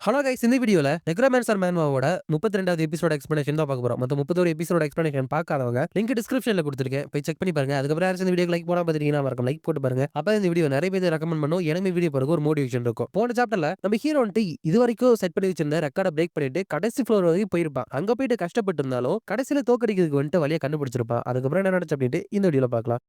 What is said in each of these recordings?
Hello guys, இந்த வீடியோல நெக்ரோமான்சர் மேன்வாவோட 32வது episode explanation தான் பார்க்க போறோம். மொத்தம் 31 எபிசோட் எக்ஸ்பிளனேஷன் பார்க்காதவங்க லிங்க் டிஸ்கிரிப்ஷன்ல கொடுத்துருக்கேன், போய் செக் பண்ணி பாருங்க. அதுக்கப்புறம் யாராச்சும் இந்த வீடியோக்கு லைக் போடாம பார்த்துட்டீங்கன்னா மறக்காம லைக் போட்டு பாருங்க. அப்ப இந்த வீடியோ நிறைய பேர் ரெக்கமெண்ட் பண்ணும், எனக்கு வீடியோ பாருங்க ஒரு மோட்டிவேஷன் இருக்கும். போன சாப்டர்ல நம்ம ஹீரோ வந்துட்டு இது வரைக்கும் செட் பண்ணி வச்சிருந்த ரெக்கார்டை பிரேக் பண்ணிட்டு கடைசி ஃப்ளோர் வரைக்கும் போயிருப்பான். அங்க போயிட்டு கஷ்டப்பட்டு இருந்தாலும் கடைசியில தோக்கடிக்கிறதுக்கு வந்துட்டு வழியை கண்டுபிடிச்சிருப்பான். அதுக்கப்புறம் என்ன நடந்துச்சு அப்படின்ட்டு இந்த வீடியோல பார்க்கலாம்.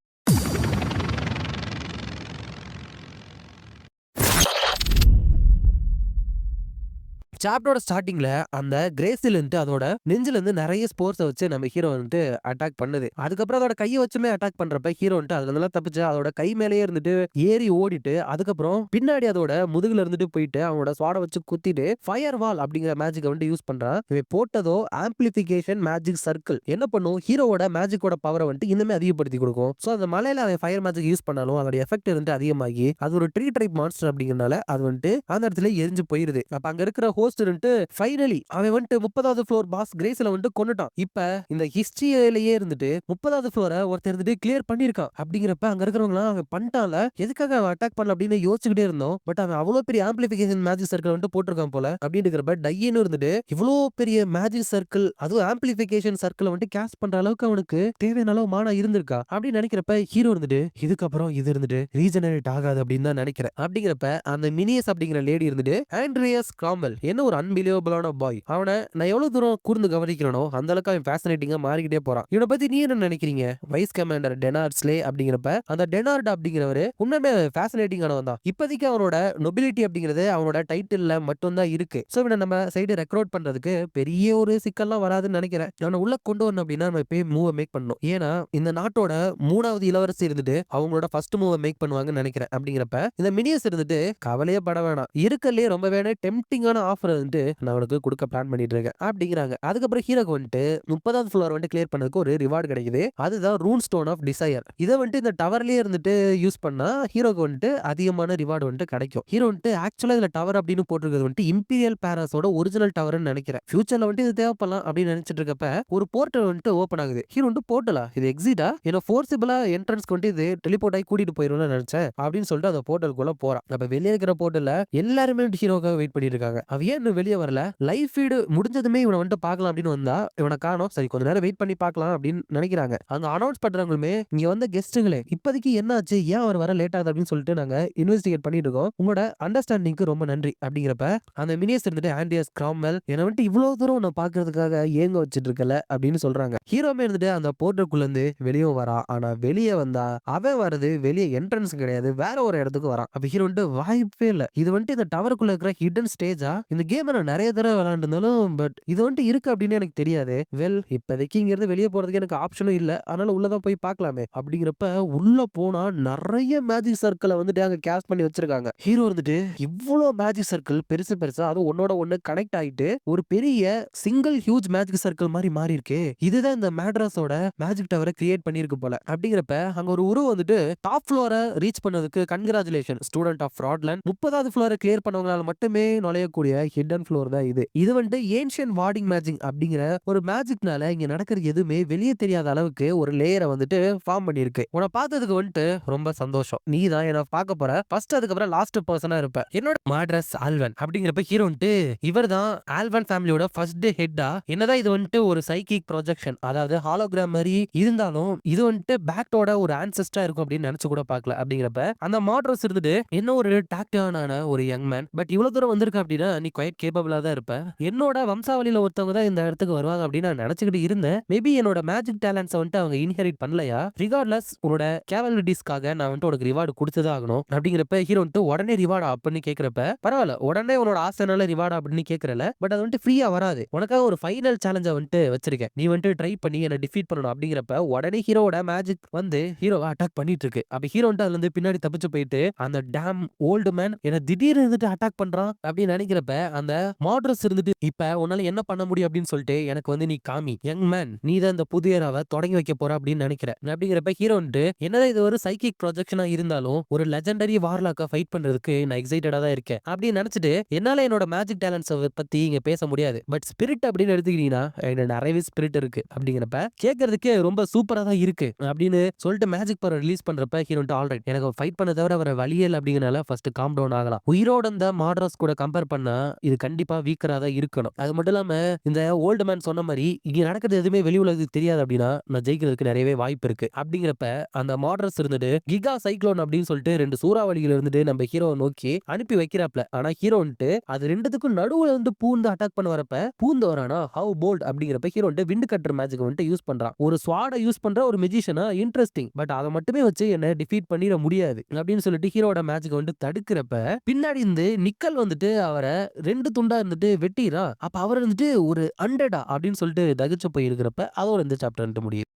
சாப்டரோட ஸ்டார்டிங்ல அந்த கிரேசில் அதோட நெஞ்சில இருந்து நிறைய ஸ்போர்ட்ஸை வச்சு நம்ம ஹீரோ வந்துட்டு அட்டாக் பண்ணுது. அதுக்கப்புறம் அதோட கையை வச்சுமே அட்டாக் பண்றப்ப ஹீரோ வந்துட்டு அதுல தப்பிச்சு அதோட கை மேலேயே இருந்துட்டு ஏறி ஓடிட்டு அதுக்கப்புறம் பின்னாடி அதோட முதுகுல இருந்துட்டு போயிட்டு அவனோட ஸ்வாட வச்சு குத்திட்டு ஃபயர் வால் அப்படிங்கிற மேஜிக்கை வந்து யூஸ் பண்றான். இவன் போட்டதோ ஆம்பிளிபிகேஷன் மேஜிக் சர்க்கிள் என்ன பண்ணும், ஹீரோவோட மேஜிக்கோட பவரை வந்துட்டு இன்னுமே அதிகப்படுத்தி கொடுக்கும். ஸோ அந்த மலையில அவன் ஃபயர் மேஜிக் யூஸ் பண்ணாலும் அதோட எஃபெக்ட் வந்துட்டு அதிகமாகி அது ஒரு ட்ரீ டைப் மான்ஸ்டர் அப்படிங்கறனால அது வந்துட்டு அந்த இடத்துல எரிஞ்சு போயிருது. அப்ப அங்க இருக்கிற ஃபைனலி அவன் வந்துட்டு 30வது ஃப்ளோர் பாஸ் கிரேஸ்ல வந்துட்டு கொன்னுட்டான். இப்ப இந்த ஹிஸ்டரியிலேயே இருந்துட்டு 30வது ஃப்ளோரை ஒருத்தர் இருந்துட்டு கிளியர் பண்ணிருக்கான். அப்படிங்கிறப்ப அங்க இருக்கிறவங்க அவன் பண்ணிட்டான்ல, எதுக்காக அவன் அட்டாக் பண்ணல அப்படின்னு யோசிச்சுக்கிட்டே இருந்தோம். பட் அவன் அவ்வளவு பெரிய ஆம்பிளிபிகேஷன் மேஜிக் சர்க்கிள் வந்துட்டு போட்டிருக்கான் போல அப்படிங்கிறப்ப டையன்னு இருந்துட்டு இவ்வளவு பெரிய மேஜிக் சர்க்கிள், அதுவும் ஆம்பிளிபிகேஷன் சர்க்கிள் வந்துட்டு கேஸ்ட் பண்ற அளவுக்கு அவனுக்கு தேவையான அளவு மானா இருந்திருக்கா அப்படின்னு நினைக்கிறப்ப ஹீரோ இருந்துட்டு இதுக்கப்புறம் இது இருந்துட்டு ரீஜெனரேட் ஆகாது அப்படின்னு தான் நினைக்கிறேன். அப்படிங்கிறப்ப அந்த மினியஸ் அப்படிங்கிற லேடி இருந்துட்டு ஆண்ட்ரியாஸ் கிராம்வெல் என்ன ஒரு அன்பிலியபிளான பாய், அவனை நான் எவ்வளவு தூரம் கூர்ந்து கவனிக்கிறனோ அந்த அளவுக்கு அவன் ஃபேசினேட்டிங்கா மாறிக்கிட்டே போறான். இவனை பத்தி நீ என்ன நினைக்கிறீங்க? வைஸ் கமாண்டர் டெனார்ட் ஸ்லே அப்படிங்கிறப்ப அந்த டெனார்ட் அப்படிங்கிறவரு உண்மையுமே ஃபேசினேட்டிங்கானவன் தான். இப்போதைக்கு அவனோட நொபிலிட்டி அப்படிங்கிறது அவனோட டைட்டில்ல மட்டும் தான் இருக்கு. ஸோ இவனை நம்ம சைடு ரெக்ரூட் பண்றதுக்கு பெரிய ஒரு சிக்கல்லாம் வராதுன்னு நினைக்கிறேன். அவனை உள்ள கொண்டு வரணும் அப்படின்னா நம்ம போய் மூவை மேக் பண்ணணும். ஏன்னா இந்த நாட்டோட 3வது இளவரசி இருந்துட்டு அவங்களோட ஃபர்ஸ்ட் மூவை மேக் பண்ணுவாங்கன்னு நினைக்கிறேன். அப்படிங்கிறப்ப இந்த மினியஸ் இருந்துட்டு கவலையே பட வேணாம், இருக்கலே ரொம்ப வேணும் டெம்டிங்கான ஆஃபர் வந்துட்டு நான் அவனுக்கு கொடுக்க பிளான் பண்ணிட்டு இருக்கேன் அப்படிங்கிறாங்க. அதுக்கப்புறம் ஹீரோக்கு வந்துட்டு 30வது ஃப்ளோர் வந்துட்டு கிளியர் பண்ணதுக்கு ஒரு ரிவார்டு கிடைக்குது. அதுதான் ரூன் ஸ்டோன் ஆஃப் டிசையர். இதை வந்துட்டு இந்த டவர்லயே இருந்துட்டு யூஸ் பண்ணா ஹீரோக்கு வந்துட்டு அதிகமான ரிவார்டு வந்துட்டு கிடைக்கும். ஹீரோ வந்துட்டு ஆக்சுவலா இதுல டவர் அப்படின்னு போட்டிருக்கிறது வந்துட்டு இம்பீரியல் பேரஸோட ஒரிஜினல் டவர்னு நினைக்கிறேன். ஃபியூச்சர்ல வந்துட்டு இது தேவைப்படலாம் அப்படின்னு நினைச்சிட்டு இருக்கப்ப ஒரு போர்ட்டல் வந்துட்டு ஓப்பன் ஆகுது. ஹீரோ வந்துட்டு போர்ட்டலா, இது எக்ஸிட்டா, ஏன்னா ஃபோர்சிபிளா என்ட்ரன்ஸ்க்கு வந்துட்டு இது டெலிபோர்ட் ஆகி கூட்டிட்டு போயிரும்னு நினைச்சேன் அப்படின்னு சொல்லிட்டு அந்த போர்ட்டலுக்குள்ள போறான். அப்ப வெளியே இருக்கிற போர்ட்டல்ல எல்லாருமே ஹீரோக்காக வெயிட் பண்ணிட்டு இருக்காங்க. அவ ஏன் வெளியே வரல, லைவ் ஃபீடு முடிஞ்சதுமே இவனை வந்துட்டு பார்க்கலாம் அப்படின்னு வந்தா இவனை காணோம். சரி கொஞ்ச நேரம் வெயிட் பண்ணி பார்க்கலாம் அப்படின்னு நினைக்கிறாங்க. அங்க அனௌன்ஸ் பண்றவங்களுமே இங்க வந்த கெஸ்ட்டுங்களே இப்போதைக்கு என்ன ஆச்சு, ஏன் அவர் வர லேட் ஆகுது அப்படின்னு சொல்லிட்டு நாங்க இன்வெஸ்டிகேட் பண்ணிட்டு இருக்கோம், உங்களோட அண்டர்ஸ்டாண்டிங்க்கு ரொம்ப நன்றி அப்படிங்கிறப்ப அந்த மினியஸ் இருந்துட்டு ஆண்ட்ரியாஸ் கிராம்வெல் என்னை வந்துட்டு இவ்வளவு தூரம் உன்னை பாக்குறதுக்காக ஏங்க வச்சிட்டு இருக்கல அப்படின்னு சொல்றாங்க. ஹீரோமே இருந்துட்டு அந்த போர்ட்டருக்குள்ள இருந்து வெளியே வரா. ஆனா வெளியே வந்தா அவன் வருது வெளியே என்ட்ரன்ஸ் கிடையாது, வேற ஒரு இடத்துக்கு வரான். அப்ப ஹீரோ வந்துட்டு வாய்ப்பே இல்ல, இது வந்துட்டு இந்த டவருக்குள்ள இருக்கிற ஹிடன் ஸ்டேஜா, இந்த கேம் நான் நிறைய தடவை விளையாண்டுருந்தாலும் பட் இது வந்துட்டு இருக்கு அப்படின்னு எனக்கு தெரியாது. வெல் இப்போதைக்கு இங்க இருந்து வெளியே போறதுக்கு எனக்கு ஆப்ஷனும் இல்ல, அதனால உள்ளதான் போய் பார்க்கலாமே அப்படிங்கிறப்ப உள்ள போனா நிறைய மேஜிக் சர்க்கிளை வந்துட்டு அங்க கேஸ்ட் பண்ணி வச்சிருக்காங்க. ஹீரோ வந்துட்டு இவ்வளவு மேஜிக் சர்க்கிள் பெருசு பெருசா அது ஒன்னோட ஒண்ணு கனெக்ட் ஆயிட்டு ஒரு பெரிய சிங்கிள் ஹியூஜ் மேஜிக் சர்க்கிள் மாதிரி மாறி இருக்கு. இதுதான் இந்த மேட்ராஸோட மேஜிக் டவரை கிரியேட் பண்ணிருக்கு போல அப்படிங்கிறப்ப அங்க ஒரு உருவம் வந்துட்டு டாப் ஃப்ளோரை ரீச் பண்ணதுக்கு கன்கிராச்சுலேஷன் ஸ்டூடெண்ட் ஆஃப் ஃப்ராட்லேண்ட், 30வது ஃப்ளோரை கிளியர் பண்ணவங்களால மட்டுமே நுழையக்கூடிய ஹிடன் ஃப்ளோர் தான் இது. இது வந்துட்டு ஏன்ஷியன் வார்டிங் மேஜிக் அப்படிங்கிற ஒரு மேஜிக்னால இங்க நடக்கிறது எதுவுமே வெளியே தெரியாத அளவுக்கு ஒரு லேயரை வந்துட்டு ஃபார்ம் பண்ணிருக்கு. உன்னை பார்த்ததுக்கு வந்துட்டு ரொம்ப சந்தோஷம், நீ தான் என்ன பார்க்க போற ஃபர்ஸ்ட், அதுக்கப்புறம் லாஸ்ட் பர்சனா இருப்ப. என்னோட மாட்ரஸ் ஆல்வன் அப்படிங்கிறப்ப ஹீரோ வந்துட்டு இவர் தான் ஆல்வன் ஃபேமிலியோட ஃபர்ஸ்ட் ஹெட்டா. என்னதான் இது வந்துட்டு ஒரு சைக்கிக் ப்ரொஜெக்ஷன், அதாவது ஹாலோகிராம் மாதிரி இருந்தாலும் இது வந்துட்டு பேக்டோட ஒரு ஆன்செஸ்டரா இருக்கும் அப்படின்னு நினைச்சு கூட பார்க்கல. அப்படிங்கிறப்ப அந்த மாட்ரஸ் இருந்துட்டு என்ன ஒரு டாக்டான ஒரு யங் மேன், பட் இவ்வளவு தூரம் வந்திருக்க அப்படின்னா நீ குவைட் கேப்பபிளா தான் இருப்ப, என்னோட வம்சாவளியில ஒருத்தவங்க தான் இந்த இடத்துக்கு வருவாங்க அப்படின்னு நான் நினைச்சுக்கிட்டு இருந்தேன். மேபி என்னோட மேஜிக் டேலண்ட்ஸ் வந்துட்டு அவங்க இன்ஹெரிட் பண்ணலையா, ரிகார்ட்லெஸ் உன்னோட கேவலரிஸ்க்காக நான் வந்துட்டு உனக்கு ரிவார்டு கொடுத்துதான் ஆகணும் அப்படிங்கிறப்ப ஹீரோ வந்துட்டு உடனே ரிவார்டா அப்படின்னு கேட்கிறப்ப பரவாயில்ல, உடனே உன்னோட ஆசைனால ரிவார்டா அப்படின்னு கேட்கறல, பட் அது வந்துட்டு ஃப்ரீயா வராது, உனக்காக ஒரு ஃபைனல் சேலஞ்சை வந்துட்டு வச்சிருக்கேன், நீ வந்துட்டு ட்ரை பண்ணி என்ன டிஃபீட் பண்ணணும் அப்படிங்கிறப்ப உடனே ஹீரோட மேஜிக் வந்து ஹீரோவை அட்டாக் பண்ணிட்டு இருக்கு. அப்ப ஹீரோ வந்துட்டு அதுல இருந்து பின்னாடி தப்பிச்சு போயிட்டு அந்த டேம் ஓல்டு மேன் என்ன திடீர்னு இருந்துட்டு அட்டாக் பண்றான் அப்படின்னு நினைக்கிறப்ப அந்த மாட்ரஸ் இருந்துட்டு இப்ப உன்னால என்ன பண்ண முடியும் அப்படின்னு சொல்லிட்டு எனக்கு வந்து நீ காமி யங் மேன், நீ தான் இந்த புதிய ஏராவை தொடங்கி வைக்க போற அப்படின்னு நினைக்கிறேன் அப்படிங்கிறப்ப ஹீரோ வந்துட்டு என்னதான் இது ஒரு சைக்கிக் ப்ரொஜெக்ஷனா இருந்தாலும் ஒரு லெஜெண்டரி வார்லாக்க ஃபைட் பண்றதுக்கு நான் எக்ஸைட்டடா தான் இருக்கேன் அப்படின்னு நினைச்சிட்டு என்னால என்னோட மேஜிக் டேலண்ட்ஸ் பத்தி இங்க பேச முடியாது, பட் ஸ்பிரிட் அப்படின்னு எடுத்துக்கிட்டீங்கன்னா நிறையவே ஸ்பிரிட் இருக்கு அப்படிங்கிறப்ப கேட்கறதுக்கு ரொம்ப சூப்பரா தான் இருக்கு அப்படின்னு சொல்லிட்டு மேஜிக் பவர் ரிலீஸ் பண்றப்ப ஹீரோ ஆல்ரைட் எனக்கு ஃபைட் பண்ண தவிர வர வழியல் அப்படிங்கறனால ஃபர்ஸ்ட் காம் டவுன் ஆகலாம். உயிரோட இந்த மாட்ரஸ் கூட கம்பேர் பண்ணா இது கண்டிப்பா வீக்கரா தான் இருக்கணும். அது மட்டும் இல்லாம இந்த ஓல்டு மேன் சொன்ன மாரி, இங்க நடக்குறது எதுவுமே வெளி உலகத்துக்கு தெரியாது அப்டின்னா, நான் ஜெயிக்கிறதுக்கு நெறையவே வாய்ப்பு இருக்கு. அப்டிங்கிறப்ப அந்த மாட்ரஸ் இருந்துட்டு கிகா சைக்ளோன் அப்டின்னு சொல்லிட்டு 2 சூறாவளிகள் இருந்துட்டு நம்ம ஹீரோவ நோக்கி அனுப்பி வைக்கிறாப்ல. ஆனா ஹீரோ வந்துட்டு அது 2த்துக்கும் நடுவுல வந்து பூந்து அட்டாக் பண்ண வரப்ப, பூந்து வரானா ஹவ் போல்ட் அப்டிங்கிறப்ப ஹீரோ வந்துட்டு விண்ட் கட்டர் மேஜிக்க வந்துட்டு யூஸ் பண்றான். ஒரு ஸ்வாட யூஸ் பண்ற ஒரு மேஜிஷியனா இன்ட்ரஸ்டிங். பட் அத மட்டுமே வச்சு என்ன டிஃபீட் பண்ணிற முடியாது. அப்டின்னு சொல்லிட்டு ஹீரோவோட மேஜிக்க வந்து தடுக்கிறப்ப, பின்னாடி இருந்து நிக்கல் வந்துட்டு அவர 2 துண்டா இருந்துட்டு வெட்டிறான். அப்ப அவர் வந்துட்டு ஒரு அண்டடா அப்டின்னு சொல்லிட்டு தகிச்சு போய் இருக்கிறப்ப, அதோட இந்த சாப்டர் வந்துட்டு முடியுது.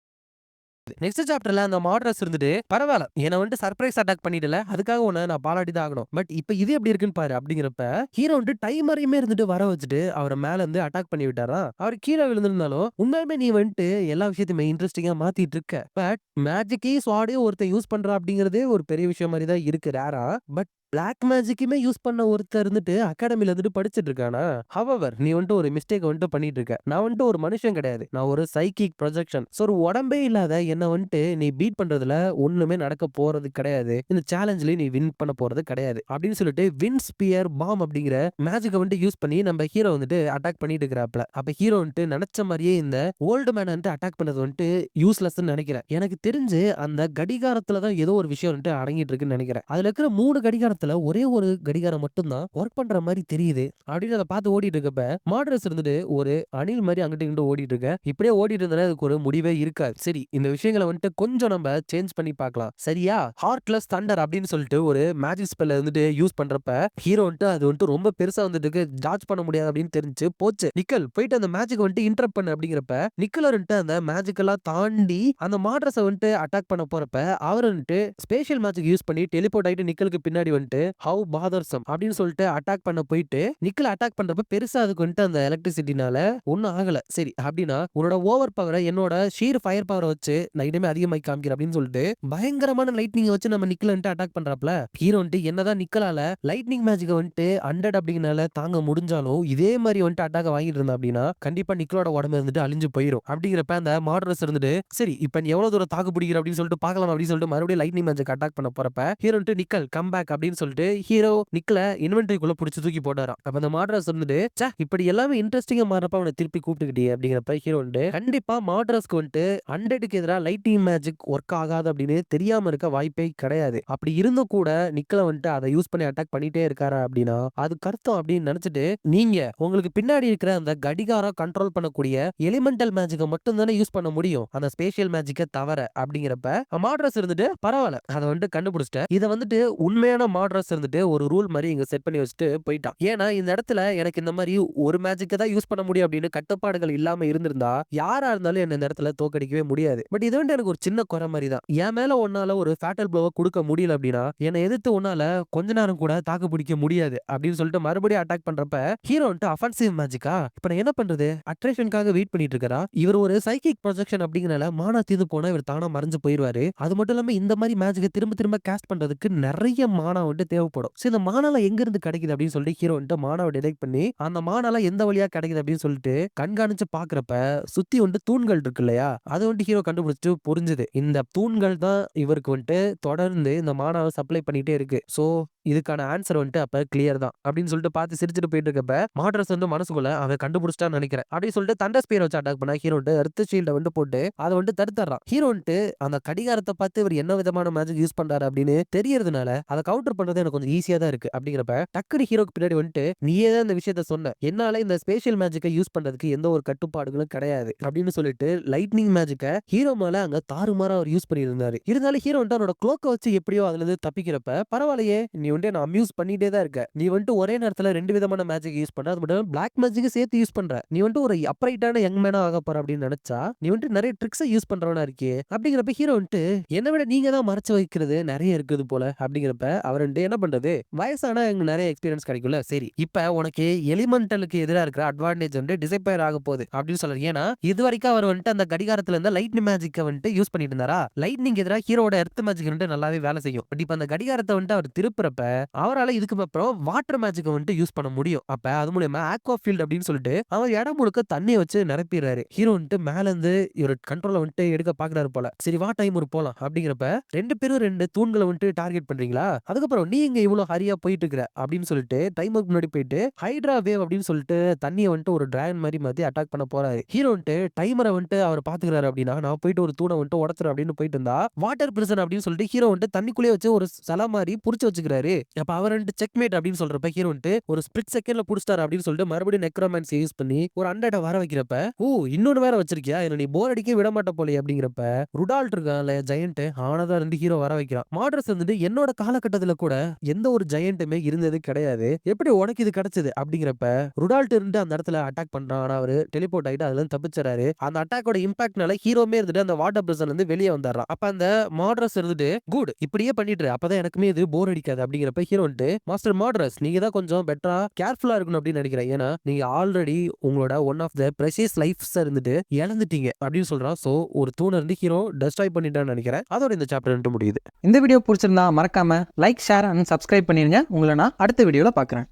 நெக்ஸ்ட் சாப்டர்ல அந்த மாட்ரஸ் இருந்துட்டு, "பரவால்ல. என்ன வந்துட்டு சர்ப்ரைஸ் அட்டாக் பண்ணிட்டல. அதுக்காக உன்ன நான் பாராட்டி தான் ஆகணும். பட் இப்ப இது எப்படி இருக்குன்னு பாரு" அப்படிங்கிறப்ப, ஹீரோ வந்துட்டு டைமரையுமே இருந்துட்டு வர வச்சுட்டு, அவர மேல இருந்து அட்டாக் பண்ணி விட்டாராம். அவரு கீழ விழுந்திருந்தாலும், உண்மையாலுமே நீ வந்துட்டு எல்லா விஷயத்தையுமே இன்ட்ரஸ்டிங்கா மாத்திட்டு இருக்க. பட் மேஜிக்கையும், ஸ்வாடையும் ஒருத்தன் யூஸ் பண்றான் அப்படிங்கிறதே ஒரு பெரிய விஷயம் மாரி தான் இருக்கு ரேரா. பட் பிளாக் மேஜிக்குமே யூஸ் பண்ண ஒருத்தர் இருந்துட்டு அகாடமில இருந்துட்டு படிச்சுட்டு இருக்கானா? ஹவெவர் நீ வந்துட்டு ஒரு மிஸ்டேக் வந்துட்டு பண்ணிட்டு இருக்க. நான் வந்துட்டு ஒரு மனுஷன் கிடையாது. நான் ஒரு சைக்கிக் ப்ரொஜெக்ஷன். சோ ஒரு உடம்பே இல்லாத என்ன வந்துட்டு நீ பீட் பண்றதுல ஒண்ணுமே நடக்க போறது கிடையாது. இந்த சேலஞ்ச்லயும் நீ வின் பண்ண போறது கிடையாது. அப்படின்னு சொல்லிட்டு வின் ஸ்பியர் பாம் அப்படிங்கிற மேஜிக்க வந்துட்டு யூஸ் பண்ணி நம்ம ஹீரோ வந்துட்டு அட்டாக் பண்ணிட்டு இருக்கிறாப்ல. அப்ப ஹீரோ வந்துட்டு நினைச்ச மாதிரியே இந்த ஓல்டு மேன் வந்துட்டு அட்டாக் பண்ணது வந்துட்டு யூஸ்லெஸ்ன்னு நினைக்கிறேன். எனக்கு தெரிஞ்சு அந்த கடிகாரத்துல தான் ஏதோ ஒரு விஷயம் வந்துட்டு அடங்கிட்டு இருக்குன்னு நினைக்கிறேன். அதுல இருக்கிற 3 கடிகாரத்துல ஒரே ஒரு கடிகாரம் மட்டும் தான் ஒர்க் பண்ற மாதிரி தெரியுது. அப்படின்னு அதை பார்த்து ஓடிட்டு இருக்கப்ப மாட்ரஸ் இருந்துட்டு ஒரு அணில் மாதிரி அங்கிட்டு இங்கிட்டு ஓடிட்டு இருக்க. இப்படியே ஓடிட்டு இருந்தா அதுக்கு ஒரு முடிவே இருக்காது. சரி இந்த விஷயங்களை வந்துட்டு கொஞ்சம் நம்ம சேஞ்ச் பண்ணி பார்க்கலாம். சரியா ஹார்ட்லெஸ் தண்டர் அப்படின்னு சொல்லிட்டு ஒரு மேஜிக் ஸ்பெல்ல வந்துட்டு யூஸ் பண்றப்ப ஹீரோ வந்துட்டு அது வந்துட்டு ரொம்ப பெருசா வந்துட்டு ஜார்ஜ் பண்ண முடியாது அப்படின்னு தெரிஞ்சு போச்சு. நிக்கல் போயிட்டு அந்த மேஜிக் வந்துட்டு இன்டரப்ட் பண்ணு அப்படிங்கிறப்ப நிக்கல் வந்துட்டு அந்த மேஜிக் எல்லாம் தாண்டி அந்த மாட்ரஸ வந்துட்டு அட்டாக் பண்ண போறப்ப அவர் வந்துட்டு ஸ்பேஷியல் மேஜிக் யூஸ் பண்ணி டெலிபோர்ட் ஆயிட்டு நிக்கலுக்கு பின்னாடி வந்துட்டு ஹவ் பாதர்சம் அப்படின்னு சொல்லிட்டு அட்டாக் பண்ண போயிட்டு நிக்கல் அட்டாக் பண்றப்ப பெருசா அதுக்கு வந்துட்டு அந்த எலக்ட்ரிசிட்டினால ஒண்ணும் ஆகல. சரி அப்படின்னா உன்னோட ஓவர் பவரை என்னோட ஷீர் ஃபயர் பவரை வச்சு நான் இனிமே அதிகமாக்கி காமிக்கிறேன் அப்படின்னு சொல்லிட்டு பயங்கரமான லைட்னிங் வச்சு நம்ம நிக்கல் வந்துட்டு அட்டாக் பண்றாப்ல. ஹீரோ வந்துட்டு என்னதான் நிக்கலால லைட்னிங் மேஜிக் வந்துட்டு 100 அப்படிங்கனால தாங்க முடிஞ்சாலும் இதே மாதிரி வந்துட்டு அட்டாக் வாங்கிட்டு இருந்தா அப்படின்னா கண்டிப்பா நிக்கலோட உடம்பு இருந்துட்டு அழிஞ்சு போயிடும். அப்படிங்கிறப்ப அந்த மாடரஸ் இருந்துட்டு சரி இப்ப நீ எவ்வளவு தூரம் தாக்கு பிடிக்கிற அப்படின்னு சொல்லிட்டு பார்க்கலாம் அப்படின்னு சொல்லிட்டு மறுபடியும் லைட்னிங் மேஜிக் அட்டாக் பண்ண போறப்ப ஹீரோ வந்துட்டு நிக்கல் கம் பேக் அப்படின்னு சொல்லிட்டு ஹீரோ நிக்கல இன்வென்டரிக்குள்ள புடிச்சு தூக்கி போட்டாராம். அப்ப அந்த மாட்ரஸ் வந்துட்டு ச்சே இப்படி எல்லாமே இன்ட்ரெஸ்டிங்கா மாறப்ப அவனை திருப்பி கூப்பிட்டுக்கிட்டே அப்படிங்கிறப்ப ஹீரோ வந்துட்டு கண்டிப்பா மாட்ரஸ்க்கு வந்துட்டு 100க்கு எதிராக லைட்னிங் மேஜிக் ஒர்க் ஆகாது அப்படின்னு தெரியாம இருக்க வாய்ப்பே கிடையாது. அப்படி இருந்தும் கூட நிக்கல வந்துட்டு அதை யூஸ் பண்ணி அட்டாக் பண்ணிட்டே இருக்காரு அப்படின்னா அது கருத்தம் அப்படின்னு நினைச்சிட்டு நீங்க உங்களுக்கு பின்னாடி இருக்கிற அந்த கடிகாரம் கண்ட்ரோல் பண்ணக்கூடிய எலிமெண்டல் மேஜிக்கை மட்டும் தானே யூஸ் பண்ண முடியும் அந்த ஸ்பேஷியல் மேஜிக்கை தவிர அப்படிங்கிறப்ப மாட்ரஸ் இருந்துட்டு பரவாயில்ல அதை வந்துட்டு கண்டுபிடிச்சிட்டேன். இதை வந்துட்டு உண்மையான மாட்ரஸ் இருந்துட்டு ஒரு ரூல் மாதிரி இங்க செட் பண்ணி வச்சுட்டு போயிட்டான். ஏன்னா இந்த இடத்துல எனக்கு இந்த மாதிரி ஒரு மேஜிக்கை தான் யூஸ் பண்ண முடியும் அப்படின்னு கட்டுப்பாடுகள் இல்லாம இருந்திருந்தா யாரா இருந்தாலும் என்ன இந்த இடத்துல தோக்கடிக்கவே முடியாது. பட் இது வந்து எனக்கு ஒரு சின்ன குறை மாதிரி தான். என் மேல ஒன்னால ஒரு ஃபேட்டல் ப்ளோவை கொடுக்க முடியல அப்படின்னா என்னை எதிர்த்து ஒன்னால கொஞ்ச நேரம் கூட தாக்கு பிடிக்க முடியாது அப்படின்னு சொல்லிட்டு மறுபடியும் அட்டாக் பண்றப்ப ஹீரோ வந்துட்டு அஃபென்சிவ் மேஜிக்கா இப்ப நான் என்ன பண்றது அட்ராக்ஷனுக்காக வெயிட் பண்ணிட்டு இருக்கறா. இவர் ஒரு சைக்கிக் ப்ரொஜெக்ஷன் அப்படிங்கறனால மானா தீந்து போனா இவர் தானா மறைஞ்சு போயிருவாரு. அது மட்டும் இல்லாம இந்த மாதிரி மேஜிக்கை திரும்ப திரும்ப கேஸ்ட் பண்றதுக்கு நிறைய மானா வந்துட்டு தேவைப்படும். சோ இந்த மானால எங்க இருந்து கிடைக்குது அப்படின்னு சொல்லிட்டு ஹீரோ வந்துட்டு மானாவை டிடெக்ட் பண்ணி அந்த மானால எந்த வழியா கிடைக்குது அப்படின்னு சொல்லிட்டு கண்காணிச்சு பாக்குறப்ப சுத்தி வந்துட்டு தூண்கள் இருக்கு இல்லையா அது வந்துட்டு ஹீரோ கண்டுபிடிச்சிட்டு புரிஞ்சுது. இந்த தூண்கள் தான் இவருக்கு வந்துட்டு தொடர்ந்து இந்த மானாவை சப்ளை பண்ணிட்டே இருக்கு. சோ இதுக்கான ஆன்சர் வந்துட்டு அப்ப கிளியர் தான் அப்படின்னு சொல்லிட்டு பார்த்து சிரிச்சுட்டு போயிட்டு இருக்கப்ப மாட்ரஸ் வந்து மனசுக்குள்ள அவன் கண்டுபிடிச்சிட்டான்னு நினைக்கிறேன் அப்படின்னு சொல்லிட்டு தண்டர் ஸ்பியர் வச்சு அட்டாக் பண்ணா ஹீரோ வந்துட்டு எர்த் ஷீல்ட வந்து போட்டு அதை வந்துட்டு தடுத்துறான். ஹீரோ வந்துட்டு அந்த கடிகாரத்தை பார்த்து இவர் என்ன விதமான மேஜிக் யூஸ் பண்றாரு அப்படின்னு தெரியறதுனால அதை கவுண்டர் பண்றது எனக்கு கொஞ்சம் ஈஸியா தான் இருக்கு. அப்படிங்கிறப்ப டக்குனு ஹீரோக்கு பின்னாடி வந்துட்டு நீயே தான் இந்த விஷயத்த சொன்ன என்னால இந்த ஸ்பேஷியல் மேஜிக்கை யூஸ் பண்றதுக்கு எந்த ஒரு கட்டுப்பாடுகளும் கிடையாது அப்படின்னு சொல்லிட்டு லைட்னிங் மேஜிக்கை ஹீரோ மேல அங்க தாறுமாறா அவர் யூஸ் பண்ணி இருந்தாரு. இருந்தாலும் ஹீரோ வந்துட்டு அவனோட க்ளோக்கை வச்சு எப்படியோ அதுல இருந்து தப்பிக்கிறப்ப பரவாயில்லையே நீ வந்துட்டு நான் அம்யூஸ் பண்ணிட்டே தான் இருக்க. நீ வந்துட்டு ஒரே நேரத்துல 2 விதமான மேஜிக் யூஸ் பண்ற அது மட்டும் பிளாக் மேஜிக் சேர்த்து யூஸ் பண்ற. நீ வந்துட்டு ஒரு அப்ரைட்டான யங் மேனா ஆக போற அப்படின்னு நினைச்சா நீ வந்துட்டு நிறைய ட்ரிக்ஸை யூஸ் பண்றவனா இருக்கே. அப்படிங்கிறப்ப ஹீரோ வந்துட்டு என்ன விட நீங்க தான் மறைச்சு வைக்கிறது நிறைய இருக்குது போல அப்படிங்கிறப்ப அவர் வந்துட்டு என்ன பண்றது வயசானா எங்க நிறைய எக்ஸ்பீரியன்ஸ் கிடைக்கும்ல. சரி இப்ப உனக்கு எலிமெண்டலுக்கு எதிராக இருக்கிற அட்வான்டேஜ் வந்து டிசைப்பயர் ஆக போகுது அப்படின்னு சொல்றாரு. ஏன்னா இது வரைக்கும் அவர் வந்துட்டு அந்த கடிகாரத்துல இருந்த லைட்னிங் மேஜிக்கை வந்துட்டு யூஸ் பண்ணிட்டு இருந்தாரா லைட்னிங் எதிராக ஹீரோட எர்த் மேஜிக் வந்துட்டு நல்லாவே வேலை செய்யும். பட் இப்ப அந்த கடிகாரத்தை வந்துட்டு அவர் திருப்புறப்ப அவரால் இதுக்கு அப்புறம் வாட்டர் மேஜிக்கை வந்துட்டு யூஸ் பண்ண முடியும். அப்ப அது மூலமா ஆக்வா ஃபீல்ட் அப்படின்னு சொல்லிட்டு அவர் இடம் முழுக்க தண்ணியை வச்சு நிரப்பிடுறாரு. ஹீரோ வந்துட்டு மேல இருந்து இவர் கண்ட்ரோல வந்துட்டு எடுக்க பாக்குறாரு போல. சரி வா டைம் ஒரு போலாம் அப்படிங்கிறப்ப 2 பேரும் 2 தூண்களை வந்துட்டு டார்கெட் பண்றீங்களா அதுக்கப்புறம் நீ எங்க இவ்வளவு ஹரியா போயிட்டு இருக்கிற அப்படின்னு சொல்லிட்டு டைமுக்கு முன்னாடி போயிட்டு ஹைட்ரா வேவ் அப்படின்னு சொல்லிட்டு தண்ணியை வந்துட்டு ஒரு டிராகன் மாதிரி மாத்தி அட்டாக் பண்ண போறாரு. ஹீரோ வந்துட்டு டைமரை வந்துட்டு அவர் பாத்துக்கிறாரு அப்படின்னா நான் போயிட்டு ஒரு தூணை வந்துட்டு உடச்சுறேன் அப்படின்னு போயிட்டு இருந்தா வாட்டர் பிரிசன் அப்படின்னு சொல்லிட்டு ஹீரோ வந்துட்டு தண்ணிக்குள்ளேயே வச்சு ஒரு சல மாதிரி புடிச்சு வச்சுக்கிறாரு. அப்ப அவர் வந்துட்டு செக்மேட் அப்படின்னு சொல்றப்ப ஹீரோ வந்துட்டு ஒரு ஸ்பிளிட் செகண்ட்ல புடிச்சிட்டாரு அப்படின்னு சொல்லிட்டு மறுபடியும் நெக்ரோமான்ஸ் யூஸ் பண்ணி ஒரு அண்டை வர வைக்கிறப்ப ஓ இன்னொன்னு வேற வச்சிருக்கியா என்ன நீ போர் அடிக்க விட மாட்ட போலே அப்படிங்கிறப்ப ருடால்ட் இருக்கான்ல ஜெயண்ட் அவனதான் ரெண்டு ஹீரோ வர வைக்கிறான். மாட்ரஸ் வந்துட்டு என்னோட காலகட்டத்துல கூட எந்த ஒரு ஜெயண்ட்டுமே இருந்தது கிடையாது, எப்படி உனக்கு இது கிடைச்சது அப்படிங்கிறப்ப ருடால்ட் இருந்து அந்த இடத்துல அட்டாக் பண்றான். ஆனா அவரு டெலிபோர்ட் ஆயிட்டு அதுல இருந்து தப்பிச்சாரு. அந்த அட்டாக்கோட இம்பாக்ட்னால ஹீரோமே இருந்துட்டு அந்த வாட்டர் பிரசன்ல இருந்து வெளியே வந்தாராம். அப்ப அந்த மாட்ரஸ் இருந்துட்டு குட் இப்படியே பண்ணிட்டு அப்பதான் எனக்குமே இது போர் அடிக்காது அப்படிங்கிறப்ப ஹீரோ வந்துட்டு மாஸ்டர் மாட்ரஸ் நீங்க தான் கொஞ்சம் பெட்டரா கேர்ஃபுல்லா இருக்கணும் அப்படின்னு நினைக்கிறேன், ஏன்னா நீங்க ஆல்ரெடி உங்களோட one of the precious lifes இருந்துட்டு இழந்துட்டீங்க அப்படின்னு சொல்றான். சோ ஒரு தூணை இருந்து ஹீரோ டெஸ்ட்ராய் பண்ணிட்டான்னு நினைக்கிறேன். அதோட இந்த சாப்டர் முடியுது. இந்த வீடியோ பிடிச்சிருந்தா மறக்காம லைக் ஷேர் அண்ட் சப்ஸ்கிரைப் பண்ணிருங்க. உங்களை நான் அடுத்த வீடியோல பாக்குறேன்.